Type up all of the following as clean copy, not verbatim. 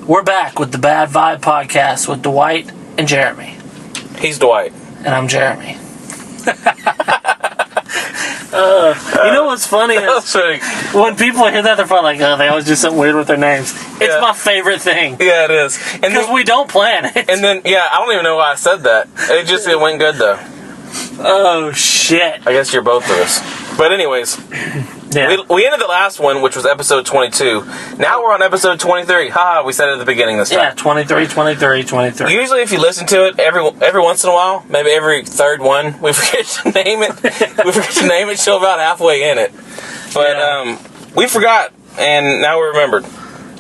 We're back with the Bad Vibe Podcast with Dwight and Jeremy. He's Dwight. And I'm Jeremy. You know what's funny is when people hear that, they're probably like, oh, they always do something weird with their names. It's my favorite thing. Yeah, it is. Because we don't plan it. And then, I don't even know why I said that. It went good, though. Oh, shit. I guess you're both of us. But anyways, we ended the last one, which was episode 22. Now we're on episode 23. We said it at the beginning this time. Yeah, 23. Usually if you listen to it, every once in a while, maybe every third one, we forget to name it. Till about halfway in it. But we forgot, and now we remembered.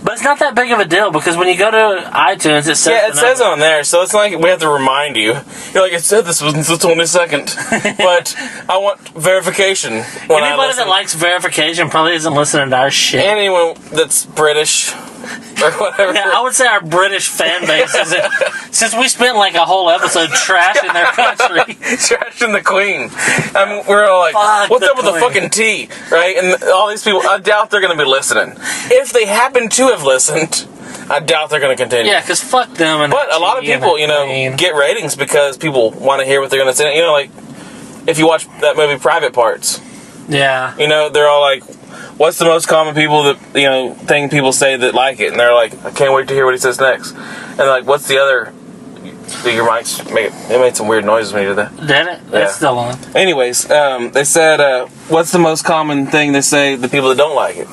But it's not that big of a deal, because when you go to iTunes, it says... Yeah, it says on there, so it's like we have to remind you. You're like, it said this was the 22nd, but I want verification. Anybody that likes verification probably isn't listening to our shit. Anyone that's British or whatever. Yeah, I would say our British fan base is it. Since we spent like a whole episode trashing their country. Trashing the Queen. I mean, we're all like, what's up with the fucking tea? Right? And all these people, I doubt they're going to be listening. If they happen to have listened, I doubt they're going to continue. Yeah, because fuck them. But a lot of people, get ratings because people want to hear what they're going to say. Like, if you watch that movie Private Parts. Yeah. They're all like, what's the most common thing people say that like it? And they're like, I can't wait to hear what he says next. And like, what's the other? Your mics it made some weird noises when you did that. Did it? Yeah. It's still on. Anyways, they said, what's the most common thing they say the people that don't like it?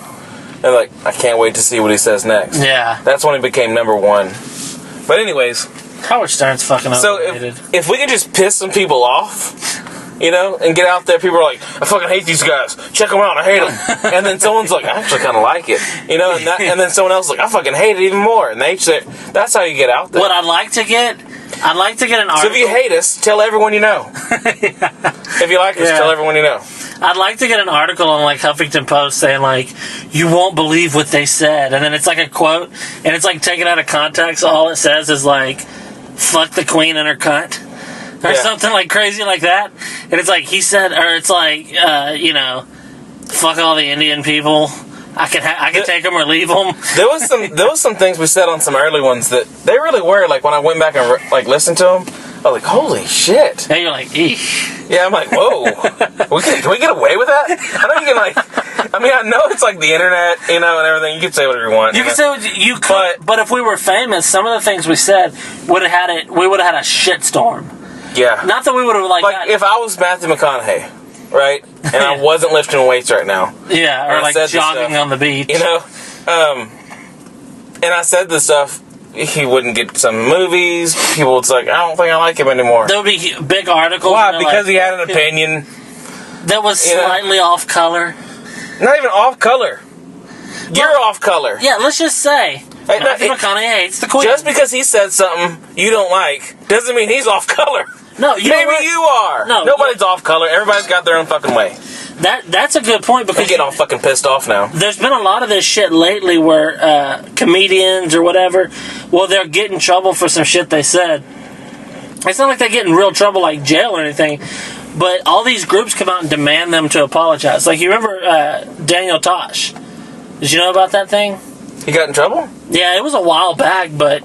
They're like, I can't wait to see what he says next. Yeah. That's when he became number one. But anyways. Howard Stern's fucking overrated. So if we could just piss some people off, and get out there, people are like, I fucking hate these guys. Check them out, I hate them. And then someone's like, I actually kind of like it. And then someone else is like, I fucking hate it even more. And they say, that's how you get out there. What I'd like to get an article. So if you hate us, tell everyone you know. If you like us, tell everyone you know. I'd like to get an article on like Huffington Post saying like, you won't believe what they said. And then it's like a quote, and it's like taken out of context. All it says is like, fuck the Queen and her cunt. Or something like crazy like that. And it's like, he said, or it's like, fuck all the Indian people. I can take them or leave them. There was some things we said on some early ones that they really were, like when I went back and like listened to them, I was like, holy shit. And you're like, eesh. Yeah, I'm like, whoa. Can we get away with that? I know you can I know it's like the internet, and everything. You can say whatever you want. You can say what you could, but if we were famous, some of the things we said we would have had a shitstorm. Yeah. Not that we would have like if I was Matthew McConaughey, right, and I wasn't lifting weights right now. Yeah, or like jogging on the beach. And I said this stuff, he wouldn't get some movies. People would say, I don't think I like him anymore. There would be big articles. Why? Because he had an opinion. That was slightly off color. Not even off color. You're off color. Yeah, let's just say Matthew McConaughey hates the Queen. Just because he said something you don't like doesn't mean he's off color. No, maybe you are. No, nobody's off color. Everybody's got their own fucking way. That's a good point, because I'm getting all fucking pissed off now. There's been a lot of this shit lately where comedians or whatever, they'll get in trouble for some shit they said. It's not like they get in real trouble, like jail or anything, but all these groups come out and demand them to apologize. Like, you remember Daniel Tosh? Did you know about that thing? He got in trouble? Yeah, it was a while back, but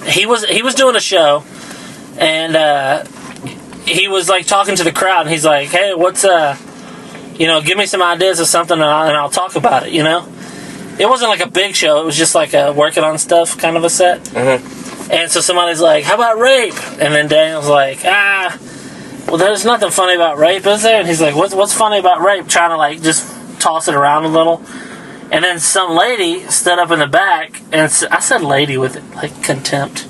he was doing a show, and he was like talking to the crowd, and he's like, hey, what's give me some ideas of something, and I'll talk about it. It wasn't like a big show, it was just like a working on stuff kind of a set. Mm-hmm. And so somebody's like, how about rape? And then Daniel's like, well, there's nothing funny about rape, is there? And he's like, what's funny about rape? Trying to like just toss it around a little. And then some lady stood up in the back, and I said lady with like contempt.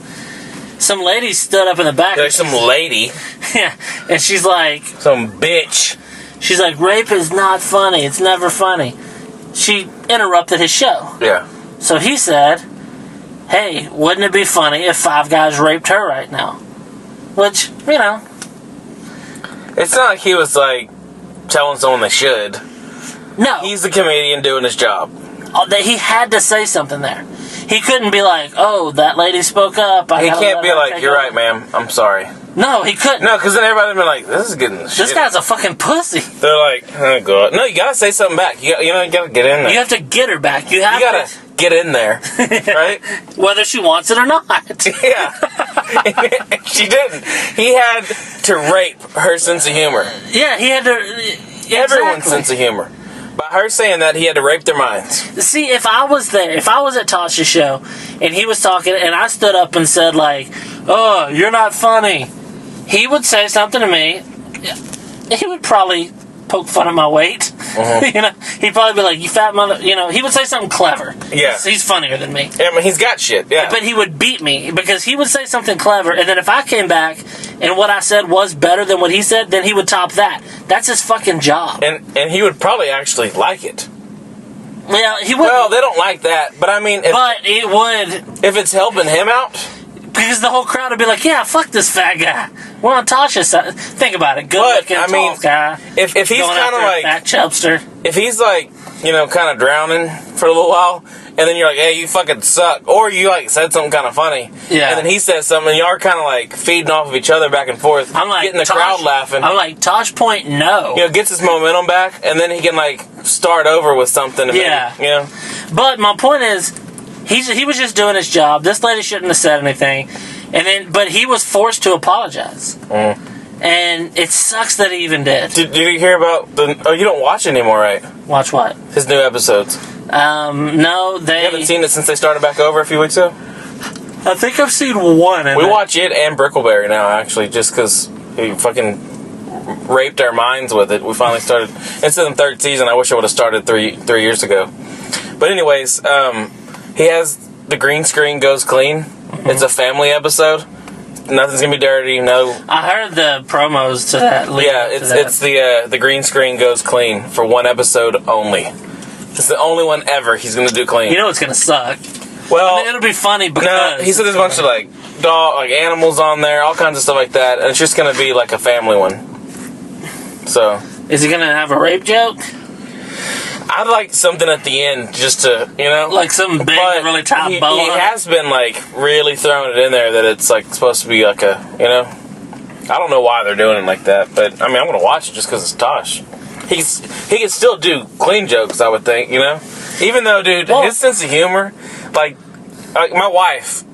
Some lady stood up in the back. There's some lady. Yeah, and she's like, some bitch. She's like, rape is not funny. It's never funny. She interrupted his show. Yeah. So he said, hey, wouldn't it be funny if 5 guys raped her right now? Which, It's not like he was like telling someone they should. No. He's the comedian doing his job. He had to say something there. He couldn't be like, oh, that lady spoke up. He can't be like, you're right, ma'am. I'm sorry. No, he couldn't. No, because then everybody would be like, this is getting shit. This guy's a fucking pussy. They're like, oh, God. No, you got to say something back. You gotta get in there. You have to get her back. You gotta get in there, right? Whether she wants it or not. Yeah. She didn't. He had to rape her sense of humor. Yeah, he had to... Everyone's sense of humor. By her saying that, he had to rape their minds. See, if I was there, if I was at Tosh's show, and he was talking, and I stood up and said, like, oh, you're not funny, he would say something to me. He would probably poke fun at my weight. You know, he'd probably be like, you fat mother... You know, he would say something clever. Yeah. He's funnier than me. I mean, he's got shit, yeah. But he would beat me, because he would say something clever, and then if I came back, and what I said was better than what he said, then he would top that. That's his fucking job. And he would probably actually like it. Well, he would. Well, they don't like that, but I mean... But it would... If it's helping him out... Because the whole crowd would be like, yeah, fuck this fat guy. We're on Tasha's side. Think about it. Good-looking, tall guy. If he's kind of like... fat chubster. If he's like, you know, kind of drowning for a little while, and then you're like, hey, you fucking suck. Or you, like, said something kind of funny. Yeah. And then he says something, and y'all are kind of, like, feeding off of each other back and forth. I'm like, getting the crowd laughing. I'm like, Tosh Point, no. You know, gets his momentum back, and then he can, like, start over with something. And Yeah. Maybe, you know? But my point is, he was just doing his job. This lady shouldn't have said anything. But he was forced to apologize. And it sucks that he even did. Did you hear about the... Oh, you don't watch it anymore, right? Watch what? His new episodes. No, they... You haven't seen it since they started back over a few weeks ago? I think I've seen one. We watch it and Brickleberry now, actually, just because he fucking raped our minds with it. We finally started... It's in the third season. I wish I would have started three years ago. But anyways, he has The Green Screen Goes Clean. It's a family episode. Nothing's gonna be dirty. No. I heard the promos to that. Yeah, it's the green screen goes clean for one episode only. It's the only one ever he's gonna do clean. You know it's gonna suck. Well, I mean, it'll be funny because no, he said there's a bunch of like animals on there, all kinds of stuff like that, and it's just gonna be like a family one. So, is he gonna have a rape joke? I'd like something at the end just to, you know, like some big, really top bow. He has been like really throwing it in there that it's like supposed to be like a, you know, I don't know why they're doing it like that, but I mean I'm gonna watch it just because it's Tosh. He can still do clean jokes, I would think, you know, even though, dude, his sense of humor, like my wife,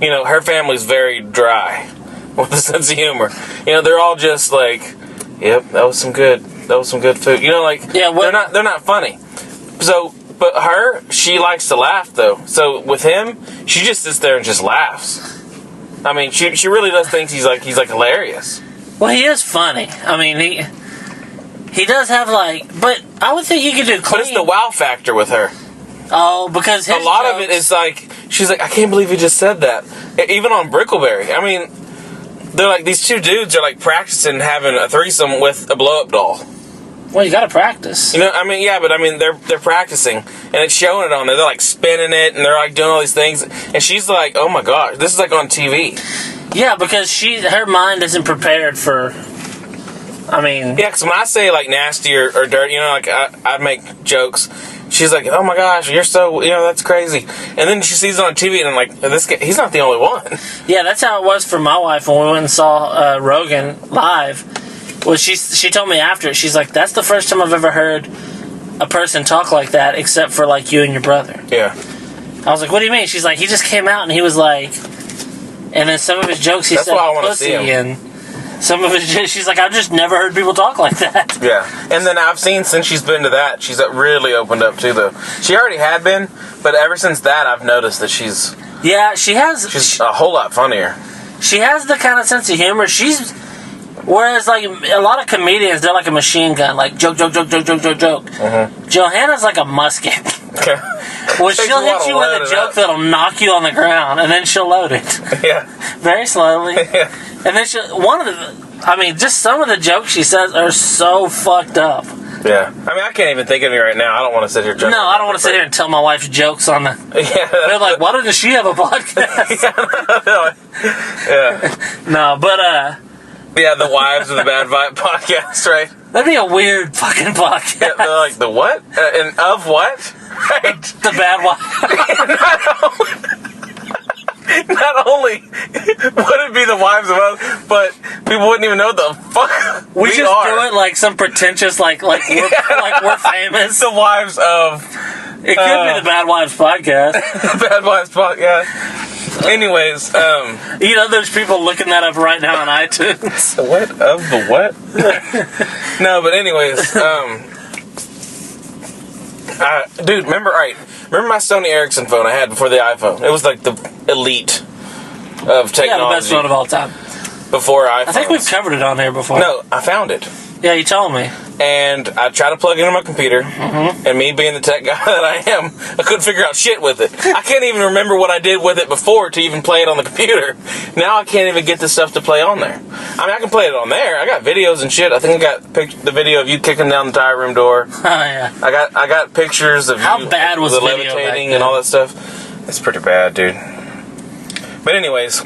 you know, her family's very dry with a sense of humor. You know, they're all just like, yep, that was some good food. You know, like, yeah, they're not funny. So, but she likes to laugh though. So with him, she just sits there and just laughs. I mean, she really does think he's like hilarious. Well, he is funny. I mean, he does have but I would think he could do clean. But it's the wow factor with her. Oh, because a lot of it is like, she's like, I can't believe he just said that. Even on Brickleberry, I mean, they're like, these two dudes are like practicing having a threesome with a blow-up doll. Well, you gotta practice. You know, I mean, yeah, but I mean, they're practicing, and it's showing it on there. They're like spinning it, and they're like doing all these things, and she's like, oh my gosh, this is like on TV. Yeah, because her mind isn't prepared for, I mean... Yeah, because when I say like nasty or dirty, you know, like I make jokes, she's like, oh my gosh, you're so, you know, that's crazy. And then she sees it on TV, and I'm like, this guy, he's not the only one. Yeah, that's how it was for my wife when we went and saw Rogan live. Well, she told me after it, she's like, that's the first time I've ever heard a person talk like that, except for like you and your brother. Yeah. I was like, what do you mean? She's like, he just came out and he was like, and then some of his jokes he said pussy, and some of his, she's like, I've just never heard people talk like that. Yeah. And then I've seen since she's been to that, she's really opened up too, though. She already had been, but ever since that, I've noticed that she's... Yeah, she's a whole lot funnier. She has the kind of sense of humor. Whereas, like, a lot of comedians, they're like a machine gun. Like, joke. Mm-hmm. Johanna's like a musket. Okay. Well, she'll hit you with a joke that'll knock you on the ground, and then she'll load it. Yeah. Very slowly. Yeah. And then just some of the jokes she says are so fucked up. Yeah. I mean, I can't even think of any right now. I don't want to sit here joking. No, I don't want to sit here and tell my wife's jokes on the... Yeah. They're like, why doesn't she have a podcast? Yeah. No, but, yeah, the Wives of the Bad Vibe podcast, right? That'd be a weird fucking podcast. Yeah, they're like, the what? And of what? Right. The Bad Wife. Not only would it be the wives of us, but people wouldn't even know the fuck we just are. Do it like some pretentious, like we're famous. The wives of It could be the Bad Wives podcast. Bad Wives podcast. Anyways, You know, there's people looking that up right now on iTunes. what of the what? No, but anyways, dude, remember my Sony Ericsson phone I had before the iPhone? It was like the elite of technology. Yeah, the best phone of all time. Before iPhone. I think we've covered it on here before. No, I found it. Yeah, you told me. And I tried to plug it into my computer, and me being the tech guy that I am, I couldn't figure out shit with it. I can't even remember what I did with it before to even play it on the computer. Now I can't even get the stuff to play on there. I mean, I can play it on there. I got videos and shit. I think I got the video of you kicking down the tire room door. Oh, yeah. I got pictures of How you bad was the video levitating back and all then? that stuff. It's pretty bad, dude. But anyways,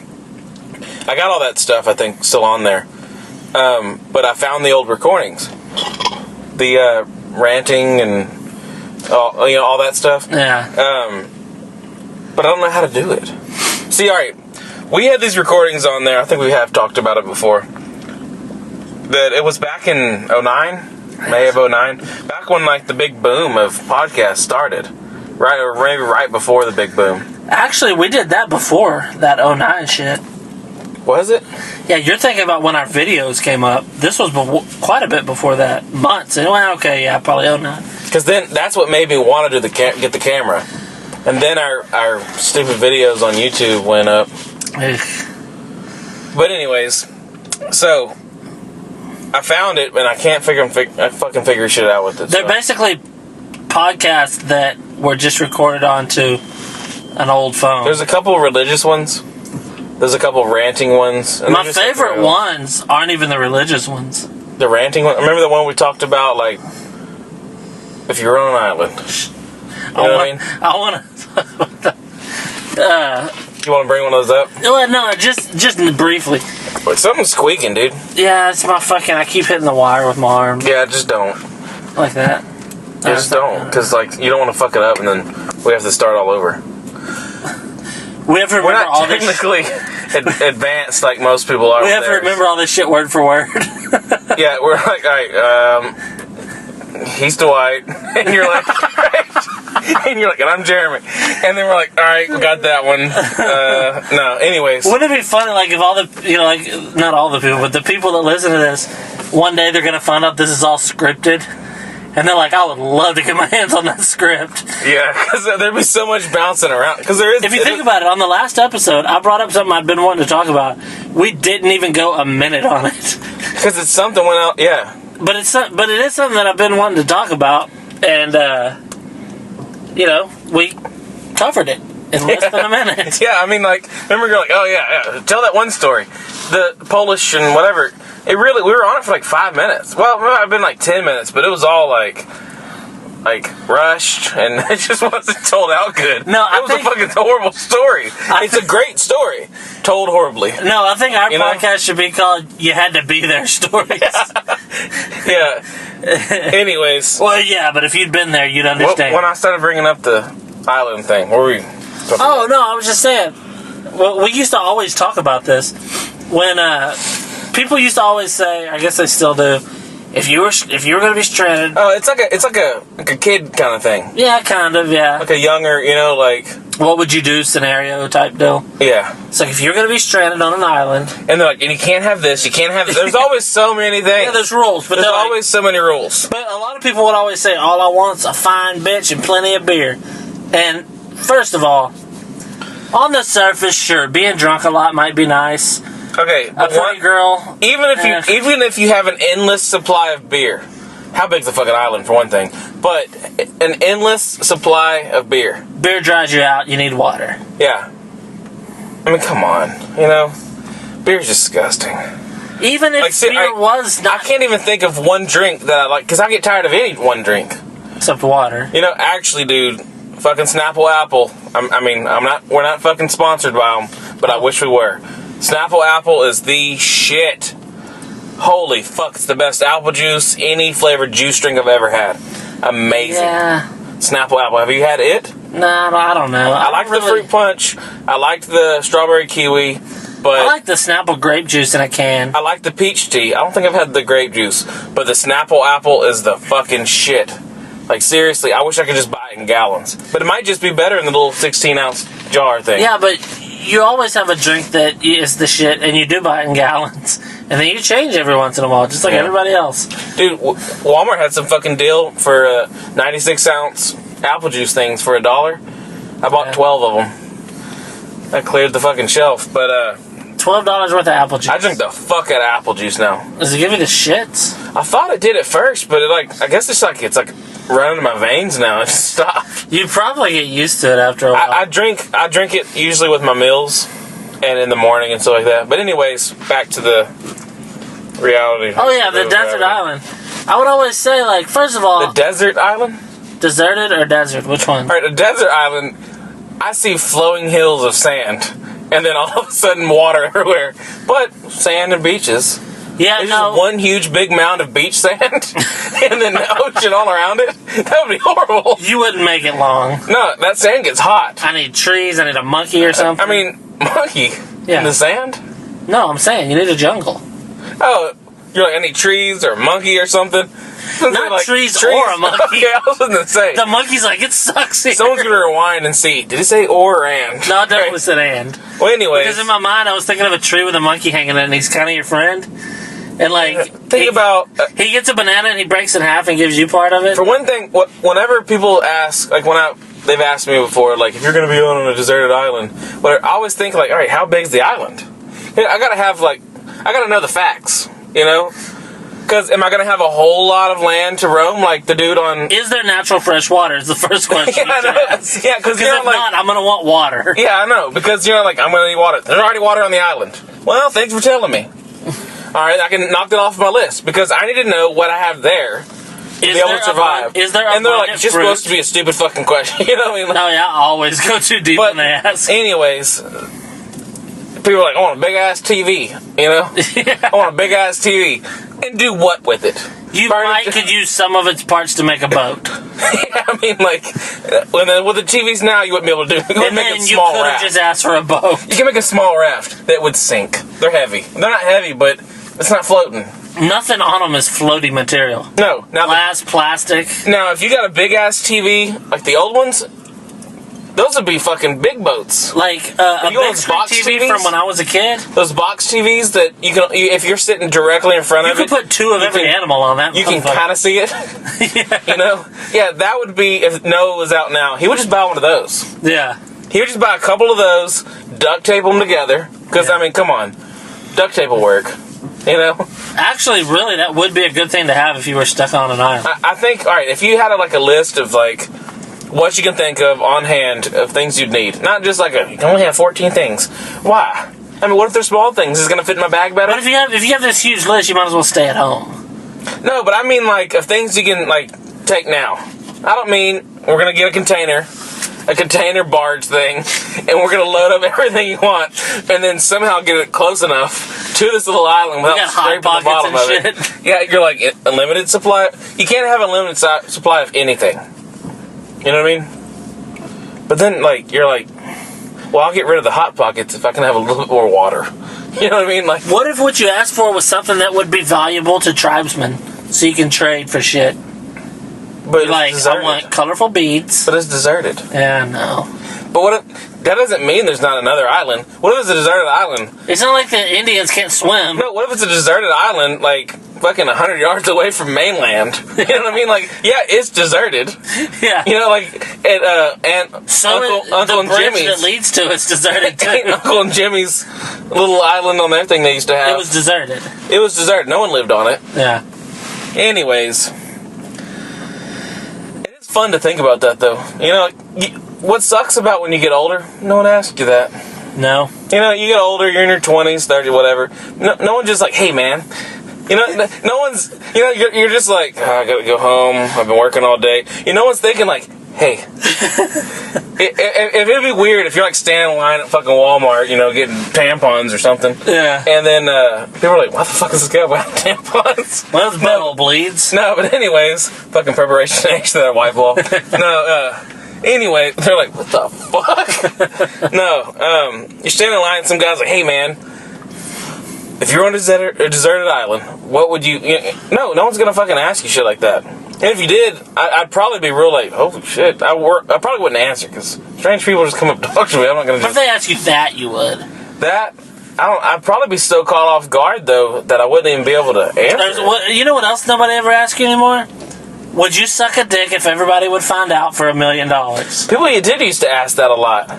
I got all that stuff, I think, still on there. But I found the old recordings. The ranting and all that stuff. Yeah. But I don't know how to do it. See, alright, we had these recordings on there, I think we have talked about it before. That it was back in 09, May of 09, back when like the big boom of podcasts started. Right, or maybe right before the big boom. Actually, we did that before that 09 shit. Was it? Yeah, you're thinking about when our videos came up. This was quite a bit before that. Months. Anyway, okay, yeah, probably 09. Because then that's what made me want to do get the camera. And then our stupid videos on YouTube went up. But anyways, so I found it, and I can't fucking figure shit out with it. They're basically podcasts that were just recorded onto an old phone. There's a couple religious ones. There's a couple ranting ones. And my favorite ones aren't even the religious ones. The ranting one? Remember the one we talked about, like, if you're on an island? You know what I mean? I want to... You want to bring one of those up? No, just briefly. Wait, something's squeaking, dude. Yeah, it's my fucking... I keep hitting the wire with my arms. Yeah, just don't. Like that. Yeah, just don't. Because, like, you don't want to fuck it up, and then we have to start all over. We have to remember We're not all technically advanced like most people are. We have to remember all this shit word for word. Yeah, we're like, all right, he's Dwight, and you're like, and I'm Jeremy, and then we're like, all right, we got that one. No, anyways. Wouldn't it be funny, like, if all the, like, not all the people, but the people that listen to this, one day they're gonna find out this is all scripted. And they're like, I would love to get my hands on that script. Yeah, because there'd be so much bouncing around. Because there is. If you think about it, on the last episode, I brought up something I'd been wanting to talk about. We didn't even go a minute on it. Because it's something went out, yeah. But it is something that I've been wanting to talk about, and we covered it in less than a minute. Yeah, I mean, like, remember you're like, oh yeah, tell that one story, the Polish and whatever. We were on it for like 5 minutes. Well, it might have been like 10 minutes, but it was all like rushed, and it just wasn't told out good. No, it was a fucking horrible story. It's a great story, told horribly. No, I think our podcast should be called "You Had to Be There" stories. Yeah. Anyways. Well, yeah, but if you'd been there, you'd understand. When I started bringing up the island thing, what were we talking about? No, I was just saying. Well, we used to always talk about this when people used to always say, I guess they still do, if you were going to be stranded. Oh, it's like a kid kind of thing. Yeah, kind of, yeah. Like a younger, like, what would you do scenario type deal. Yeah. It's like if you're going to be stranded on an island. And they're like, and you can't have this, you can't have this. There's always so many things. Yeah, there's rules. But there's always so many rules. But a lot of people would always say, all I want's a fine bitch and plenty of beer. And first of all, on the surface, sure, being drunk a lot might be nice. Okay, a pretty girl. Even if you have an endless supply of beer, how big's the fucking island for one thing? But an endless supply of beer. Beer dries you out. You need water. Yeah. I mean, come on. Beer's disgusting. Even if beer was not... I can't even think of one drink that I like, because I get tired of any one drink. Except water. Actually, dude, fucking Snapple Apple. We're not fucking sponsored by them, but I wish we were. Snapple Apple is the shit. Holy fuck, it's the best apple juice, any flavored juice drink I've ever had. Amazing. Yeah. Snapple Apple. Have you had it? Nah, I don't know. I like the fruit punch. I liked the strawberry kiwi. But I like the Snapple grape juice in a can. I like the peach tea. I don't think I've had the grape juice. But the Snapple Apple is the fucking shit. Like, seriously, I wish I could just buy buy it in gallons. But it might just be better in the little 16-ounce jar thing. Yeah, but you always have a drink that is the shit, and you do buy it in gallons. And then you change every once in a while, just like everybody else. Dude, Walmart had some fucking deal for 96-ounce apple juice things for $1. I bought 12 of them. That cleared the fucking shelf. But $12 worth of apple juice. I drink the fuck out of apple juice now. Does it give you the shits? I thought it did at first, but I guess it's like running in my veins now. It just stopped. You probably get used to it after a while. I drink it usually with my meals and in the morning and stuff like that. But anyways, back to the reality. Oh yeah, the desert island. I would always say, like, first of all, the desert island? Deserted or desert? Which one? Alright, a desert island, I see flowing hills of sand. And then all of a sudden water everywhere. But sand and beaches. Yeah, There's just one huge big mound of beach sand. And then the ocean all around it. That would be horrible. You wouldn't make it long. No, that sand gets hot. I need trees, I need a monkey or something. I mean, monkey? Yeah. In the sand? No, I'm saying, you need a jungle. Oh, you're like, I need trees or a monkey or something? Not like, trees or a monkey. Okay, I was going to say. The monkey's like, it sucks here. Someone's going to rewind and see. Did it say or and? No, it definitely said and. Well, anyways. Because in my mind, I was thinking of a tree with a monkey hanging in it, and he's kind of your friend. And, like, think about... he gets a banana, and he breaks it in half and gives you part of it. For one thing, whenever people ask, like, they've asked me before, like, if you're going to be on a deserted island, but I always think, like, all right, how big's the island? I got to know the facts, you know? Because am I going to have a whole lot of land to roam, like the dude on... Is there natural fresh water is the first question you should ask. Yeah, because if like, not, I'm going to want water. Yeah, I know, because you're like, I'm going to need water. There's already water on the island. Well, thanks for telling me. All right, I can knock that off my list, because I need to know what I have there to be able to survive. Is there and they're like, it's just supposed to be a stupid fucking question. You know what I mean? Like, no, yeah, I always go too deep when they ask. Anyways... People are like, I want a big-ass TV, you know? Yeah. I want a big-ass TV. And do what with it? You could use some of its parts to make a boat. Yeah, I mean, like, with the TVs now, you wouldn't be able to do it. You would make a small you could have just asked for a boat. You can make a small raft that would sink. They're heavy. They're not heavy, but it's not floating. Nothing on them is floaty material. No. Glass, plastic. Now, if you got a big-ass TV, like the old ones... Those would be fucking big boats. Like a big screen TV TVs? From when I was a kid. Those box TVs that if you're sitting directly in front of it, you could put two of every animal on that. You can kind of see it. Yeah. You know, yeah, that would be if Noah was out now. He would just buy one of those. Yeah, he would just buy a couple of those, duct tape them together. Because I mean, come on, duct tape will work. You know. Actually, really, that would be a good thing to have if you were stuck on an island. I think. All right, if you had a list of like. What you can think of on hand of things you'd need. Not just like you can only have 14 things. Why? I mean, what if they're small things? Is it going to fit in my bag better? But if you have this huge list, you might as well stay at home. No, but I mean like of things you can like take now. I don't mean we're going to get a container barge thing, and we're going to load up everything you want, and then somehow get it close enough to this little island without scraping the bottom of it. Yeah, you're like a limited supply. You can't have a limited supply of anything. You know what I mean? But then, like, you're like, well, I'll get rid of the Hot Pockets if I can have a little bit more water. You know what I mean? Like, what if what you asked for was something that would be valuable to tribesmen, so you can trade for shit? But like, I want colorful beads. But it's deserted. Yeah, no. But what if, that doesn't mean there's not another island. What if it's a deserted island? It's not like the Indians can't swim. No, what if it's a deserted island, like, fucking 100 yards away from mainland? You know what I mean? Like, yeah, it's deserted. Yeah. You know, like, and Uncle and Jimmy's. That leads to it's deserted, too. Uncle and Jimmy's little island on their thing they used to have. It was deserted. It was deserted. No one lived on it. Yeah. Anyways. It is fun to think about that, though. You know, what sucks about when you get older, no one asked you that. No. You know, you get older, you're in your 20s, 30, whatever. No one's just like, hey, man. You know, no one's, you know, you're just like, oh, I gotta go home, I've been working all day. You know, no one's thinking like, hey. It'd be weird if you're like standing in line at fucking Walmart, you know, getting tampons or something. Yeah. And then people are like, what the fuck is this guy about tampons? Well, his butthole bleeds. No, but anyways, fucking preparation H to that white ball. Anyway, they're like, what the fuck? No, you're standing in line and some guy's like, hey man, if you're on a deserted island, what would you... No one's gonna fucking ask you shit like that. And if you did, I'd probably be real like, holy shit. I probably wouldn't answer because strange people just come up and talk to me. I'm not gonna. But if they ask you that, you would. That. I'd probably be so caught off guard though that I wouldn't even be able to answer. You know what else nobody ever asks you anymore? Would you suck a dick if everybody would find out for $1 million? People did used to ask that a lot,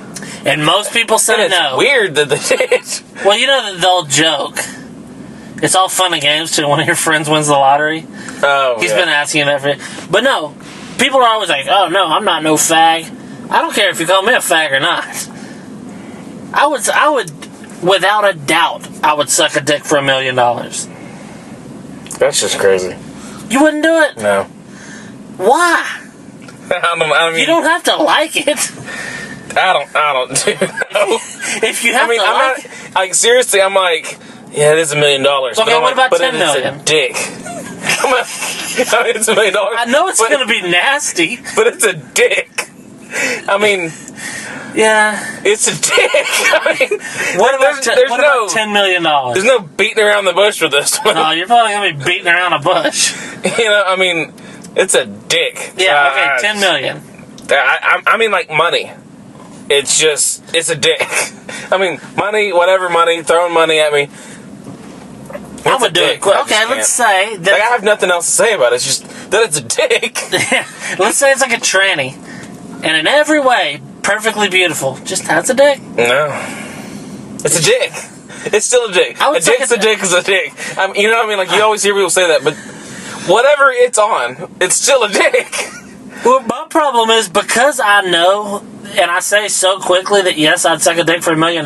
and most people said no. Weird that they did. Well, you know they'll joke. It's all fun and games till one of your friends wins the lottery. Oh, He's been asking that but no, people are always like, "Oh no, I'm not no fag." I don't care if you call me a fag or not. I would. Without a doubt, I would suck a dick for $1 million. That's just crazy. You wouldn't do it? No. Why? I mean, you don't have to like it. I don't. No. If you have to I'm like it. Like, seriously, I'm like, yeah, it is $1 million. Okay, what about $10 million? It's a dick. I mean, it's $1 million. I know it's going to be nasty. But it's a dick. I mean... Yeah. It's a dick. I mean, what about $10 million? There's no beating around the bush for this one. No, you're probably going to be beating around a bush. You know, I mean, it's a dick. Yeah, okay, $10 million. I mean, like, money. It's a dick. I mean, money, throwing money at me. I would do it. Okay, let's say that... Like, I have nothing else to say about it. It's just that it's a dick. Let's say it's like a tranny. And in every way... perfectly beautiful. Just has a dick. No. It's a dick. It's still a dick. A dick's a dick is a dick. You know what I mean? Like, you always hear people say that, but whatever it's on, it's still a dick. Well, my problem is because I know, and I say so quickly that yes, I'd suck a dick for $1 million,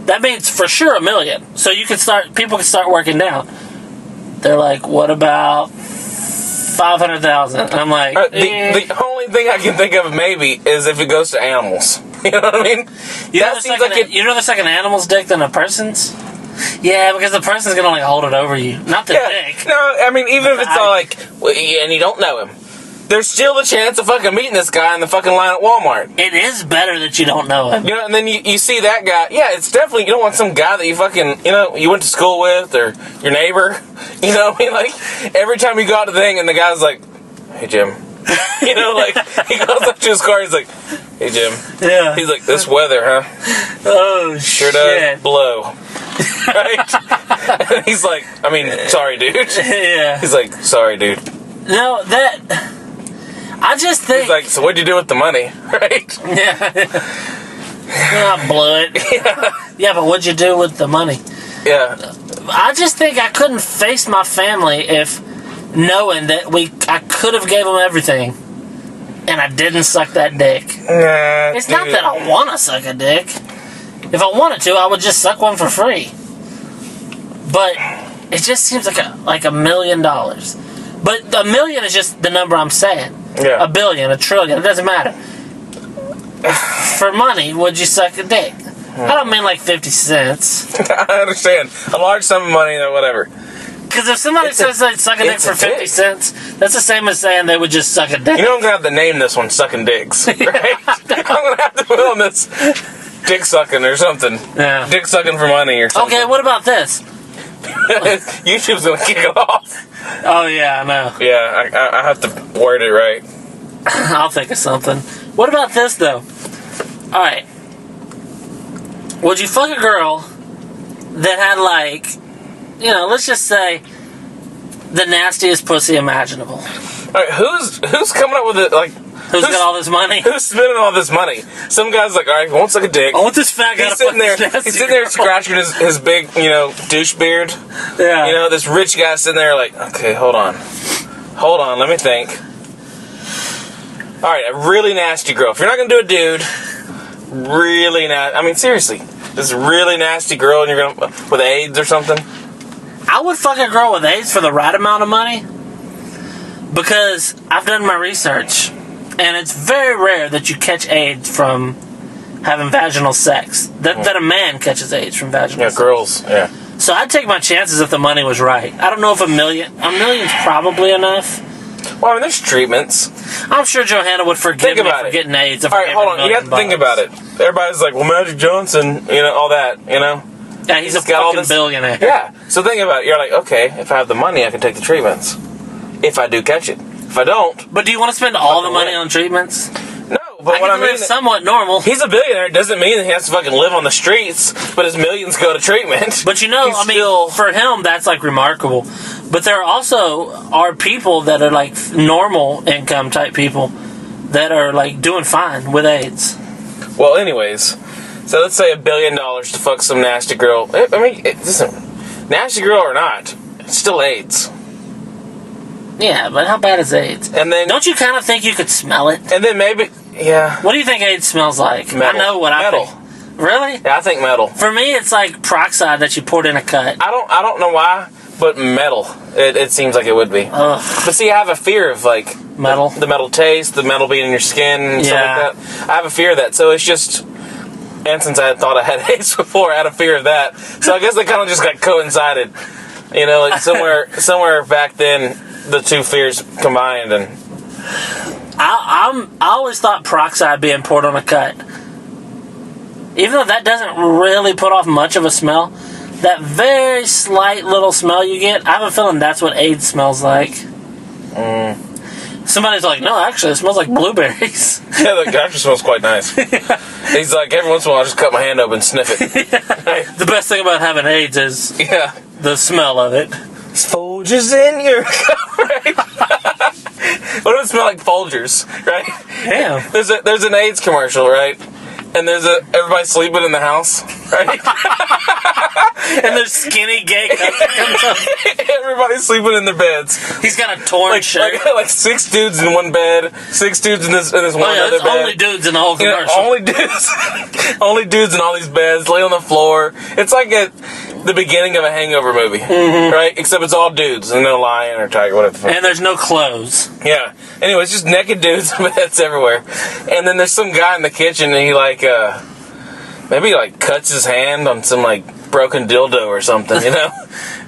that means for sure $1 million. So people can start working down. They're like, what about 500,000? And I'm like, the only thing I can think of maybe is if it goes to animals. You know what I mean? You'd rather suck an animal's dick than a person's? Yeah, because the person's gonna like hold it over you, not the dick. No, I mean even if it's all like, and you don't know him, there's still the chance of fucking meeting this guy in the fucking line at Walmart. It is better that you don't know him. You know, and then you see that guy. Yeah, it's definitely, you don't want some guy that you fucking, you went to school with or your neighbor. You know what I mean? Like, every time you go out to the thing and the guy's like, hey, Jim. Like, he goes up to his car, he's like, hey, Jim. Yeah. He's like, this weather, huh? Oh, sure does blow. Right? And he's like, I mean, sorry, dude. Yeah. He's like, sorry, dude. No, I just think... He's like, so what'd you do with the money? Right? Yeah. I blew it. Yeah, but what'd you do with the money? Yeah. I just think I couldn't face my family if knowing that I could have gave them everything and I didn't suck that dick. Nah, it's not that I want to suck a dick. If I wanted to, I would just suck one for free. But it just seems like $1 million. But $1 million is just the number I'm saying. Yeah. $1 billion, $1 trillion, it doesn't matter. For money, would you suck a dick? I don't mean like 50 cents. I understand. A large sum of money, whatever. Because if somebody says they'd suck a dick for 50 cents, that's the same as saying they would just suck a dick. You know I'm going to have to name this one Sucking Dicks, right? I'm going to have to put on this dick sucking or something. Yeah. Dick sucking for money or something. Okay, what about this? YouTube's going to kick it off. Oh, yeah, I know. Yeah, I have to word it right. I'll think of something. What about this, though? Alright. Would you fuck a girl that had, like, let's just say the nastiest pussy imaginable? Alright, who's coming up with it, like... Who's got all this money? Who's spending all this money? Some guy's like, alright, won't suck a dick. I want this fat guy He's sitting there scratching his big, douche beard. Yeah. This rich guy sitting there like, okay, hold on, let me think. Alright, a really nasty girl. If you're not gonna do a dude, really nasty. I mean, seriously, this really nasty girl, and you're gonna with AIDS or something. I would fuck a girl with AIDS for the right amount of money because I've done my research, and it's very rare that you catch AIDS from having vaginal sex. That a man catches AIDS from vaginal sex. Yeah, girls. Yeah. So I'd take my chances if the money was right. I don't know if $1 million's probably enough. Well, I mean, there's treatments. I'm sure Johanna would forgive me for getting AIDS. All right, hold on. You have to think about it. Everybody's like, well, Magic Johnson, all that, Yeah, he's a fucking billionaire. Yeah. So think about it. You're like, okay, if I have the money, I can take the treatments. If I do catch it. If I don't, But do you want to spend all the fucking money win. on treatments? no. But I what can I mean, live somewhat normal. he's a billionaire. It doesn't mean that he has to fucking live on the streets, but his millions go to treatment. But you know, He's I mean, still- for him, that's like remarkable. But there also are people that are like normal income type people that are like doing fine with AIDS. Well, anyways, so let's say $1 billion to fuck some nasty girl. I mean, it doesn't, nasty girl or not, it's still AIDS. Yeah, but how bad is AIDS? And then, Don't you kind of think you could smell it? and then maybe, yeah, What do you think AIDS smells like? Metal. I know what Metal. I think. Really? yeah, I think metal. For me, it's like peroxide that you poured in a cut. I don't know why, but metal. It seems like it would be. Ugh, But see, I have a fear of like metal. the metal taste, the metal being in your skin, and Yeah. stuff like that. I have a fear of that. So it's just, and since I had thought I had AIDS before, I had a fear of that. So I guess they kind of just got coincided. You know, like somewhere back then, the two fears combined, and I always thought peroxide being poured on a cut, even though that doesn't really put off much of a smell, that very slight little smell you get, I have a feeling that's what AIDS smells like. Somebody's like, no, actually, it smells like blueberries. yeah, the doctor smells quite nice. He's like, every once in a while, I'll just cut my hand open and sniff it. The best thing about having AIDS is Yeah. the smell of it. Folgers in your right? What does it smell like? Folgers, right? Damn. There's an AIDS commercial, right? And there's everybody sleeping in the house, right? And there's skinny gay cousin. Everybody's sleeping in their beds. He's got a torn shirt. Like 6 dudes in one bed, 6 dudes in this one Oh, yeah, other it's bed. only dudes in the whole You know, commercial. only dudes in all these beds, lay on the floor. It's like the beginning of a Hangover movie, right? Except it's all dudes and no lion or tiger, whatever. the fuck. And there's no clothes. Yeah. Anyway, it's just naked dudes in beds everywhere. And then there's some guy in the kitchen and he maybe like cuts his hand on some like broken dildo or something, you know?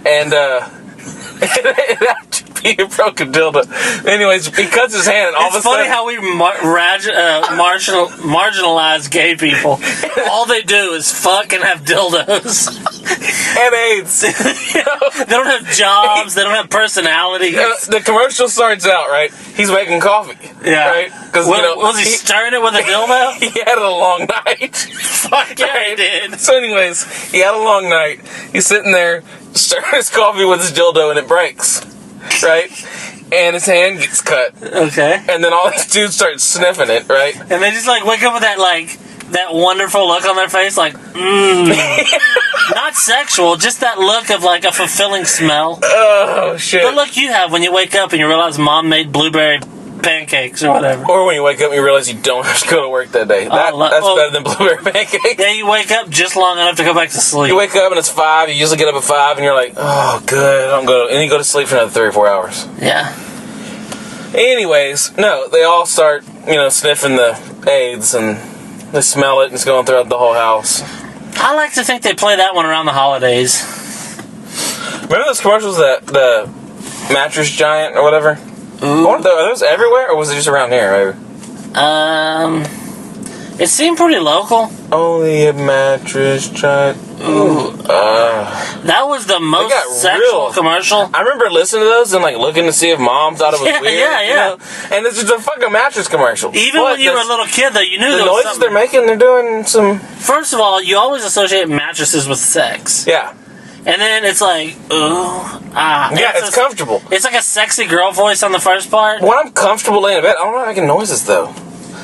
And it had to be a broken dildo. Anyways, he cuts his hand and all It's of a funny sudden how we marginalize gay people. All they do is fuck and have dildos. and AIDS. They don't have jobs. They don't have personalities. The commercial starts out, right? He's making coffee. Yeah. Right? Because, Was he stirring it with a dildo? he had a long night. Fuck yeah, he did. So anyways, he had a long night. He's sitting there stirring his coffee with his dildo and it breaks. Right? And his hand gets cut. Okay. And then all these dudes start sniffing it, right? And they just like wake up with that wonderful look on their face, like, not sexual, just that look of like a fulfilling smell. Oh, shit. The look you have when you wake up and you realize mom made blueberry pancakes or whatever. Or when you wake up and you realize you don't have to go to work that day. That's better than blueberry pancakes. Yeah, you wake up just long enough to go back to sleep. You wake up and it's 5. You usually get up at 5 and you're like, oh, good. And you go to sleep for another 3 or 4 hours. Yeah. Anyways, no, they all start, sniffing the AIDS and they smell it and it's going throughout the whole house. I like to think they play that one around the holidays. Remember those commercials that the mattress giant or whatever? Ooh. Are those everywhere or was it just around here? Maybe? It seemed pretty local. Only a mattress giant. Ooh. That was the most got sexual real. commercial. I remember listening to those and like looking to see if mom thought it was weird. Yeah. And it's just a fucking mattress commercial. Even when you were a little kid, though, you knew the there was noises something. they're making, they're doing some. First of all, you always associate mattresses with sex. Yeah. And then it's like, Yeah, it's comfortable. It's like a sexy girl voice on the first part. When I'm comfortable laying in bed, I'm not making noises though.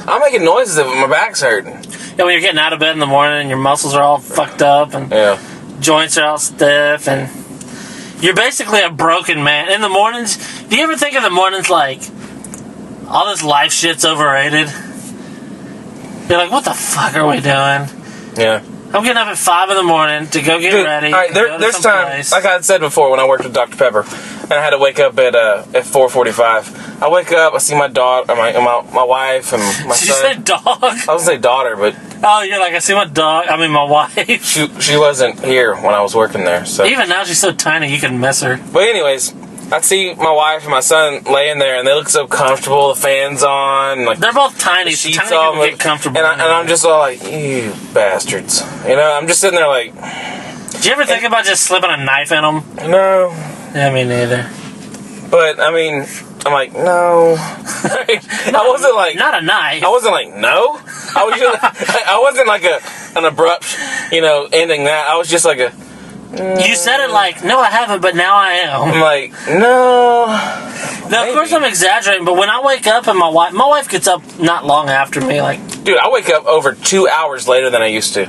I'm making noises if my back's hurting. Yeah, when you're getting out of bed in the morning and your muscles are all fucked up and Yeah. joints are all stiff and you're basically a broken man. In the mornings, do you ever think of the mornings like, all this life shit's overrated? You're like, what the fuck are we doing? Yeah. I'm getting up at 5 in the morning to go get ready. All right, there's times, like I said before, when I worked with Dr. Pepper, and I had to wake up at 4:45. I wake up, I see my daughter, my wife, and my Did you son. say dog? I was gonna say daughter, but Oh, you're like, I see my dog. I mean, my wife. she wasn't here when I was working there. So, Even now, she's so tiny, you can miss her. but anyways, I see my wife and my son laying there, and they look so comfortable. The fans on, like They're both tiny, so sheets tiny on, people get comfortable. and I'm just all like, you bastards. I'm just sitting there like, Did you ever think about just slipping a knife in them? no. Yeah, me neither. But I mean, I'm like, no. I wasn't like, not a knife. I wasn't like, no. I wasn't like an abrupt, ending that. I was just like You said it like, no, I haven't, but now I am. I'm like, no. Now, of course, I'm exaggerating, but when I wake up and my wife gets up not long after me, like, dude, I wake up over 2 hours later than I used to.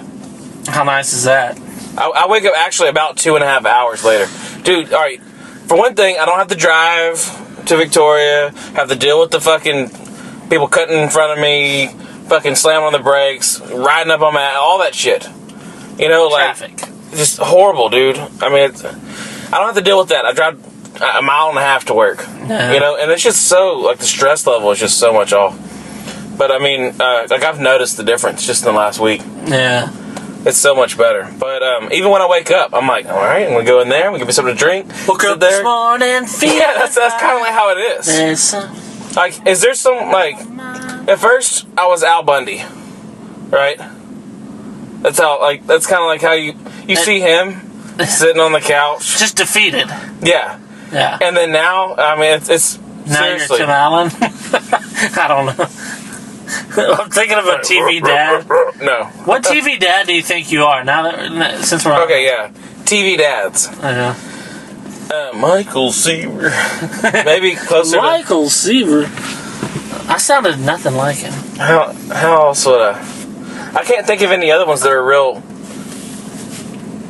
how nice is that? I wake up actually about 2.5 hours later. Dude, all right. For one thing, I don't have to drive to Victoria, have to deal with the fucking people cutting in front of me, fucking slamming on the brakes, riding up on my, all that shit. Traffic. Just horrible, dude. I mean, I don't have to deal with that. I drive a mile and a half to work. Yeah. And it's just so, like, the stress level is just so much off. But, I mean, like, I've noticed the difference just in the last week. Yeah. It's so much better. But even when I wake up, I'm like, all right, I'm going to go in there. I'm going to give me something to drink. Woke up this morning, feel yeah, that's kind of like how it is. There's some... Like, is there some, like, at first, I was Al Bundy, right? That's kind of like how you see him sitting on the couch. Just defeated. Yeah. Yeah. And then now, I mean, it's now seriously. you're Tim Allen? I don't know. I'm thinking of a TV dad. No. What TV dad do you think you are now that since we're okay? Yeah, TV dads. I know. Michael Seaver. Maybe closer. Michael Seaver. I sounded nothing like him. How else would I can't think of any other ones that are real.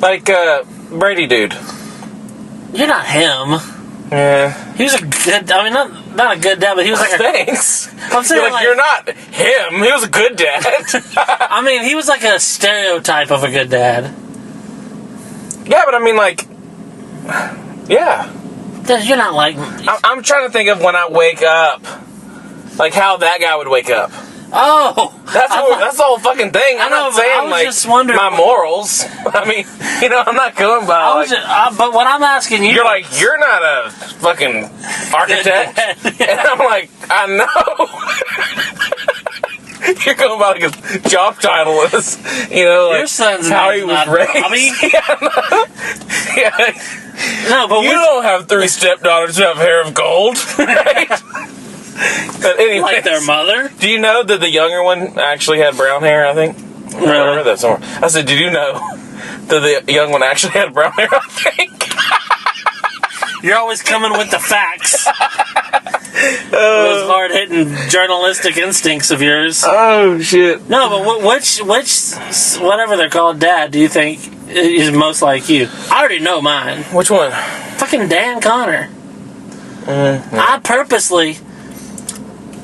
Like Brady dude. You're not him. Yeah. He was a good. I mean, not a good dad, but he was like a. Thanks. I'm saying you're like you're not him. He was a good dad. I mean, he was like a stereotype of a good dad. Yeah, but I mean, like, yeah. You're not like. I'm trying to think of when I wake up, like how that guy would wake up. Oh, that's the whole fucking thing. I'm not saying I was like just wondering my morals. I mean, I'm not going by. But what I'm asking you, you're like, you're not a fucking architect, and I'm like, I know. You're going by like his job title is, like your son's how he was raised. Bobby. Yeah. No, but you don't have 3 stepdaughters who have hair of gold, right? But anyway, like their mother. Do you know that the younger one actually had brown hair? I think. Really? I heard that somewhere. I said, did you know that the young one actually had brown hair? I think. You're always coming with the facts. Those hard-hitting journalistic instincts of yours. Oh shit! No, but which whatever they're called, dad, do you think is most like you? I already know mine. Which one? Fucking Dan Connor. Mm-hmm.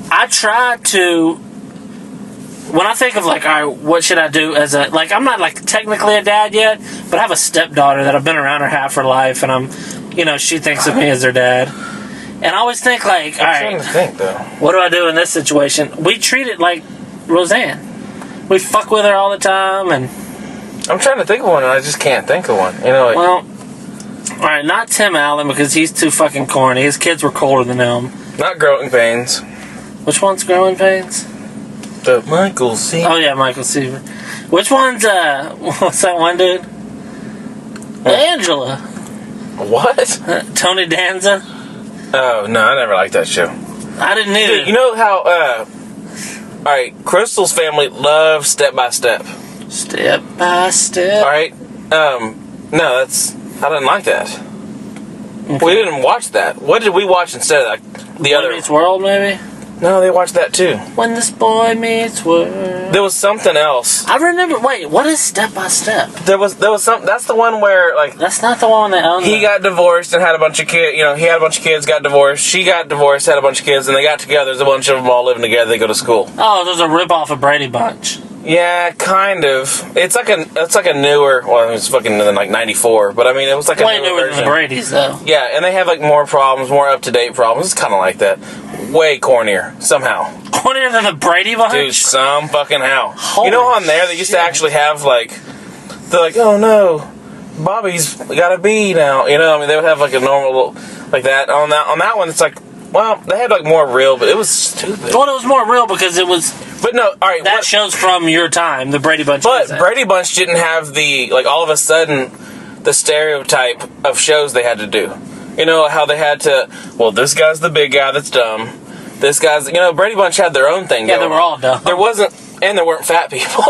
I try to, when I think of like, all right, what should I do as a, like, I'm not like technically a dad yet, but I have a stepdaughter that I've been around her half her life, and I'm, she thinks of me as her dad. And I always think like, all right, I'm trying to think though. What do I do in this situation? We treat it like Roseanne. We fuck with her all the time, and I'm trying to think of one, and I just can't think of one. Well, all right, not Tim Allen because he's too fucking corny. His kids were colder than him. Not Growing Pains. Which one's Growing Pains? The Michael Seaver. Oh yeah, Michael Seaver. Which one's what's that one dude? Angela. What? Tony Danza. Oh no, I never liked that show. I didn't either. Dude, you know how alright, Crystal's family loves Step by Step. Step by Step. Alright? No, I didn't like that. Okay. We didn't watch that. What did we watch instead of that? The other Meets World, maybe? No, they watched that too. When This Boy Meets World. There was something else. I remember. Wait, what is Step by Step? There was some. That's the one where like. That's not the one that owned. He got divorced and had a bunch of kids. He had a bunch of kids, got divorced. She got divorced, had a bunch of kids, and they got together. There's a bunch of them all living together. They go to school. Oh, there's a rip-off of Brady Bunch. Yeah, kind of. It's like a newer. Well, it was fucking in like '94, but I mean, it was like way a newer version. Than the Brady's, though. Yeah, and they have like more problems, more up-to-date problems. It's kind of like that. Way cornier somehow. Cornier than the Brady Bunch? Dude, some fucking how. Holy on there they used to actually have like, they're like, oh no, Bobby's got a bee now. I mean, they would have like a normal like that. On that one, it's like, well, they had like more real, but it was stupid. Well, it was more real because it was. But no, all right. That show's from your time, the Brady Bunch. But Brady Bunch didn't have the, like, all of a sudden, the stereotype of shows they had to do. You know, how they had to, well, this guy's the big guy that's dumb. This guy's, Brady Bunch had their own thing. Yeah, they were all dumb. There weren't fat people.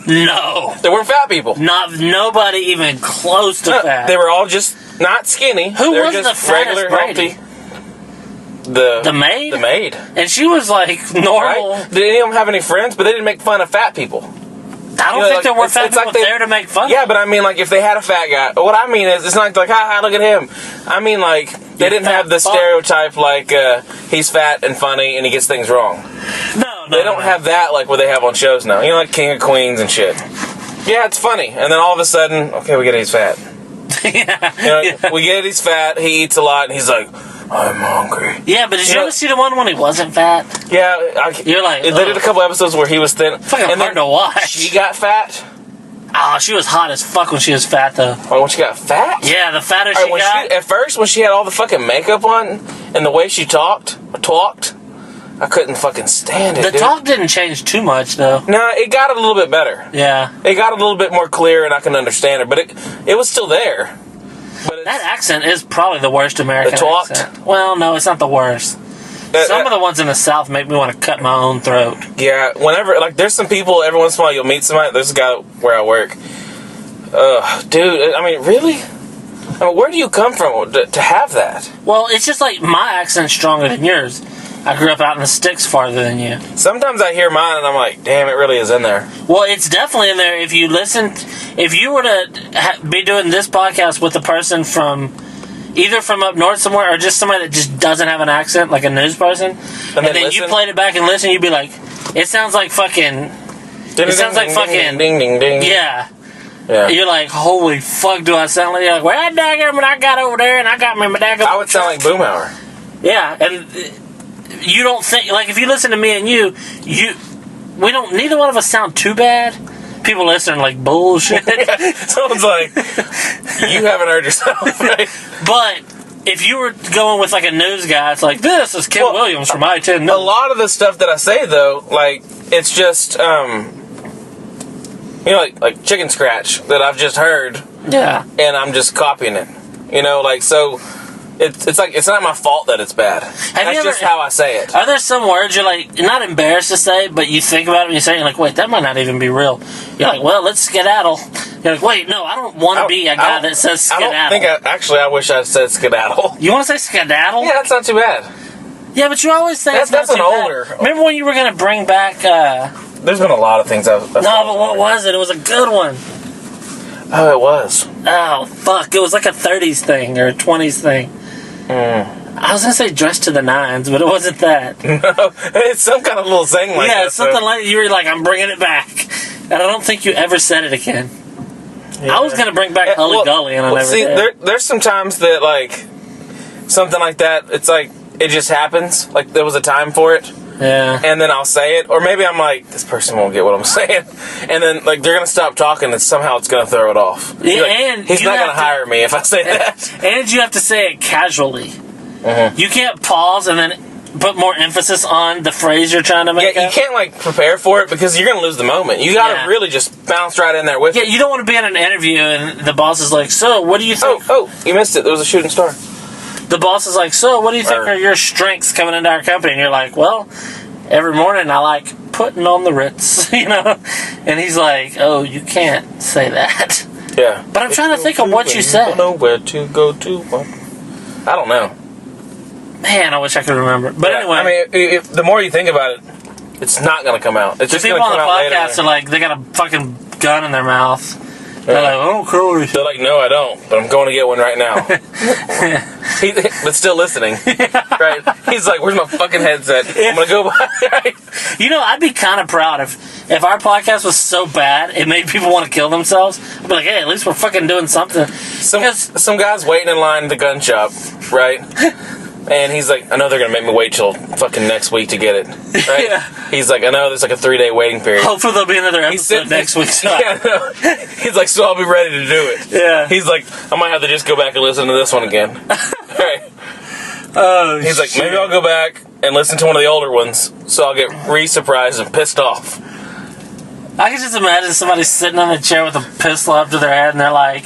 No. There weren't fat people. Nobody even close to fat. They were all just not skinny. Who they were was just the fattest regular, Brady? healthy. The maid? The maid. And she was like normal. Right? Did any of them have any friends? But they didn't make fun of fat people. I don't think there were fat people there to make fun of. Yeah, but I mean, like, if they had a fat guy, what I mean is, it's not like, ha, look at him. I mean, like, they didn't have the stereotype, like, he's fat and funny and he gets things wrong. No. They don't have that, like, what they have on shows now. Like King of Queens and shit. Yeah, it's funny. And then all of a sudden, okay, we get he's fat. Yeah. We get he's fat, he eats a lot, and he's like, I'm hungry. Yeah, but did you ever see the one when he wasn't fat? Yeah. You're like, they did a couple episodes where he was thin. Fucking hard to watch. She got fat. Oh, she was hot as fuck when she was fat, though. Oh, when she got fat? Yeah, the fatter she got. At first, when she had all the fucking makeup on, and the way she talked, I couldn't fucking stand it, The talk didn't change too much, though. No, it got a little bit better. Yeah. It got a little bit more clear, and I can understand her, but it was still there. But that accent is probably the worst American accent. Well, no, it's not the worst. Some of the ones in the South make me want to cut my own throat. Yeah, whenever, like, there's some people, every once in a while you'll meet somebody, there's a guy where I work. Dude, I mean, really? I mean, where do you come from to have that? Well, it's just like my accent's stronger than yours. I grew up out in the sticks farther than you. Sometimes I hear mine and I'm like, damn, it really is in there. Well, it's definitely in there. If you listen, if you were to be doing this podcast with a person from either from up north somewhere or just somebody that just doesn't have an accent, like a news person, and then you played it back and listened, you'd be like, it sounds like fucking. It sounds like fucking. Ding, ding, ding. Yeah. You're like, holy fuck, do I sound like? You're like, well, daggum, I got over there and I got me my daggum. I would sound like Boomhauer. Yeah, and you don't think, like, if you listen to me and we don't, neither one of us sound too bad. People listening like bullshit. Someone's like, you haven't heard yourself, right? But if you were going with like a news guy, it's like, this is Kim Williams from I-10 News. A lot of the stuff that I say, though, like, it's just, like chicken scratch that I've just heard. Yeah. And I'm just copying it. So it's like, it's not my fault that it's bad. That's just how I say it. Are there some words you're like, not embarrassed to say, but you think about it and you say, you're like, wait, that might not even be real. You're like, well, let's skedaddle. You're like, wait, no, I don't want to be a guy that says skedaddle. I wish I said skedaddle. You want to say skedaddle? Yeah, that's not too bad. Yeah, but you always say that's an older. Remember when you were going to bring back, there's been a lot of things I've no, but what was it? It was a good one. Oh, it was. Oh, fuck. It was like a 30s thing or a 20s thing. I was going to say dressed to the nines, but it wasn't that. No, it's some kind of little thing like that. Yeah, it's something like, you were like, I'm bringing it back. And I don't think you ever said it again. Yeah. I was going to bring back Hully Gully, and I never did. There's some times that, like, something like that, it's like, it just happens. Like, there was a time for it. Yeah. And then I'll say it. Or maybe I'm like, this person won't get what I'm saying. And then, like, they're going to stop talking and somehow it's going to throw it off. Yeah, like, and he's not going to hire me if I say that. And you have to say it casually. You can't pause and then put more emphasis on the phrase you're trying to make. Yeah, you can't, like, prepare for it because you're going to lose the moment. You got to really just bounce right in there with it. Yeah, you don't want to be in an interview and the boss is like, so, what do you think? Oh, you missed it. There was a shooting star. The boss is like, so, what do you think are your strengths coming into our company? And you're like, well, every morning I like putting on the Ritz, And he's like, oh, you can't say that. Yeah. But I'm trying to think of what you said. Don't know where to go to. I don't know. Man, I wish I could remember. But anyway. I mean, if the more you think about it, it's not going to come out. It's just going to come out later. People on the podcast are like, they got a fucking gun in their mouth. They're like, oh, cool. They're like, no, I don't, but I'm going to get one right now. But still listening, right? He's like, where's my fucking headset? I'm going to go buy it, right? I'd be kind of proud if our podcast was so bad, it made people want to kill themselves. I'd be like, hey, at least we're fucking doing something. Some guy's waiting in line at the gun shop, right? And he's like, I know they're going to make me wait till fucking next week to get it. Right? Yeah. He's like, I know there's like a 3-day waiting period. Hopefully there'll be another episode next week. So. Yeah, no. He's like, so I'll be ready to do it. Yeah. He's like, I might have to just go back and listen to this one again. Right. Oh, he's like, maybe I'll go back and listen to one of the older ones so I'll get re-surprised and pissed off. I can just imagine somebody sitting on a chair with a pistol up to their head and they're like,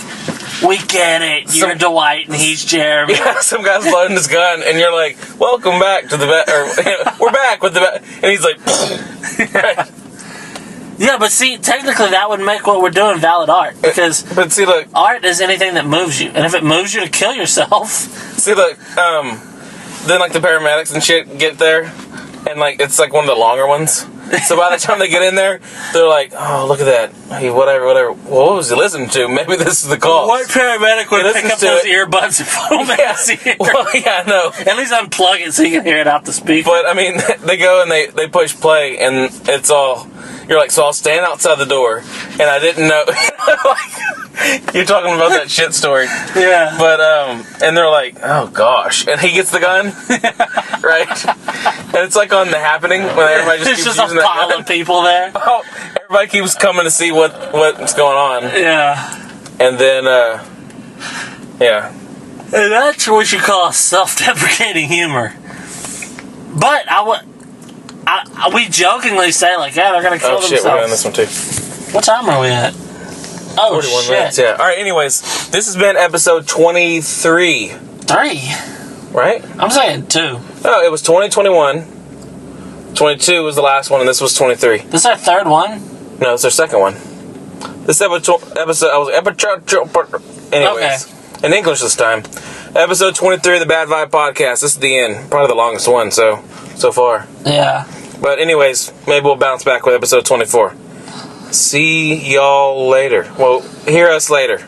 We get it. You're Dwight and he's Jeremy. Yeah, some guy's loading his gun, and you're like, "Welcome back to the we're back with the and he's like, Yeah, but see, technically that would make what we're doing valid art because but see, look, art is anything that moves you, and if it moves you to kill yourself, see, look, then like the paramedics and shit get there, and like it's like one of the longer ones. So by the time they get in there, they're like, "Oh, look at that! Hey, whatever. Well, what was he listening to? Maybe this is the call." What paramedic would pick up those earbuds and put them in his ear? Well, yeah, I know. At least unplug it so you can hear it out the speaker. But I mean, they go and they push play, and it's all. You're like, so I'll stand outside the door, and I didn't know. Like, you're talking about that shit story. Yeah. But and they're like, oh gosh, and he gets the gun, right? And it's like on The Happening when everybody just keeps There's using just a that pile gun. of people there. Oh, everybody keeps coming to see what's going on. Yeah. And then, yeah. And that's what you call self-deprecating humor. But we jokingly say, like, yeah, they're going to kill themselves. Oh, shit, we're doing this one, too. What time are we at? Oh, 41 shit. minutes, yeah. All right, anyways, this has been episode 23. 3? Right? I'm saying 2. Oh, it was 2021. 22 was the last one, and this was 23. This is our third one? No, it's our second one. This episode anyways, in English this time. Episode 23 of the Bad Vibe Podcast. This is the end. Probably the longest one so far. Yeah. But anyways, maybe we'll bounce back with episode 24. See y'all later. Well, hear us later.